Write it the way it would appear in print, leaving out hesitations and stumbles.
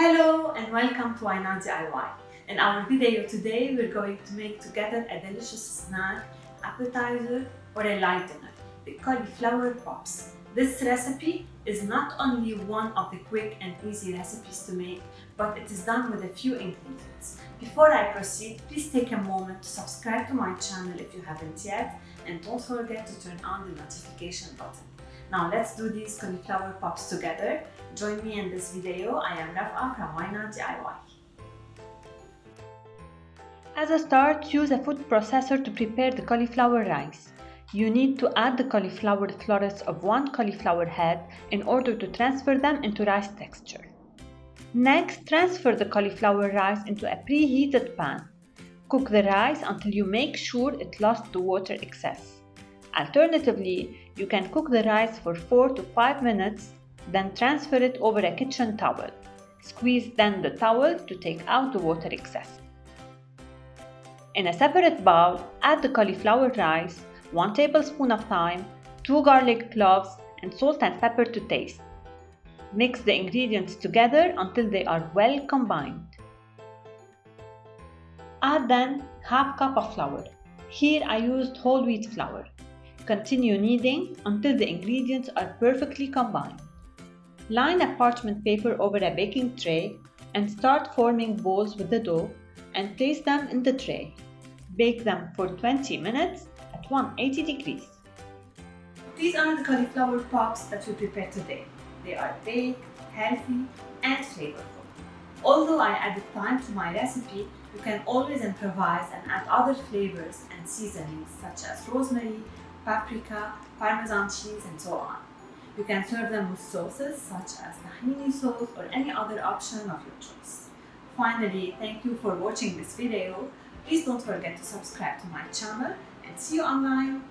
Hello and welcome to Why Not DIY. In our video today we're going to make together a delicious snack, appetizer or a light dinner, the cauliflower pops. This recipe is not only one of the quick and easy recipes to make, but it is done with a few ingredients. Before I proceed, please take a moment to subscribe to my channel if you haven't yet, and don't forget to turn on the notification button. Now let's do these cauliflower pops together. Join me in this video. I am Raf'a from Why Not DIY. As a start, use a food processor to prepare the cauliflower rice. You need to add the cauliflower florets of one cauliflower head in order to transfer them into rice texture. Next, transfer the cauliflower rice into a preheated pan. Cook the rice until you make sure it lost the water excess. Alternatively, you can cook the rice for 4 to 5 minutes, then transfer it over a kitchen towel. Squeeze then the towel to take out the water excess. In a separate bowl, add the cauliflower rice, 1 tablespoon of thyme, 2 garlic cloves, and salt and pepper to taste. Mix the ingredients together until they are well combined. Add then half cup of flour. Here I used whole wheat flour. Continue kneading until the ingredients are perfectly combined. Line a parchment paper over a baking tray and start forming balls with the dough and place them in the tray. Bake them for 20 minutes at 180 degrees. These are the cauliflower pops that we prepared today. They are baked, healthy, and flavorful. Although I added thyme to my recipe, you can always improvise and add other flavors and seasonings such as rosemary, paprika, parmesan cheese, and so on. You can serve them with sauces such as tahini sauce or any other option of your choice. Finally, thank you for watching this video. Please don't forget to subscribe to my channel and see you online.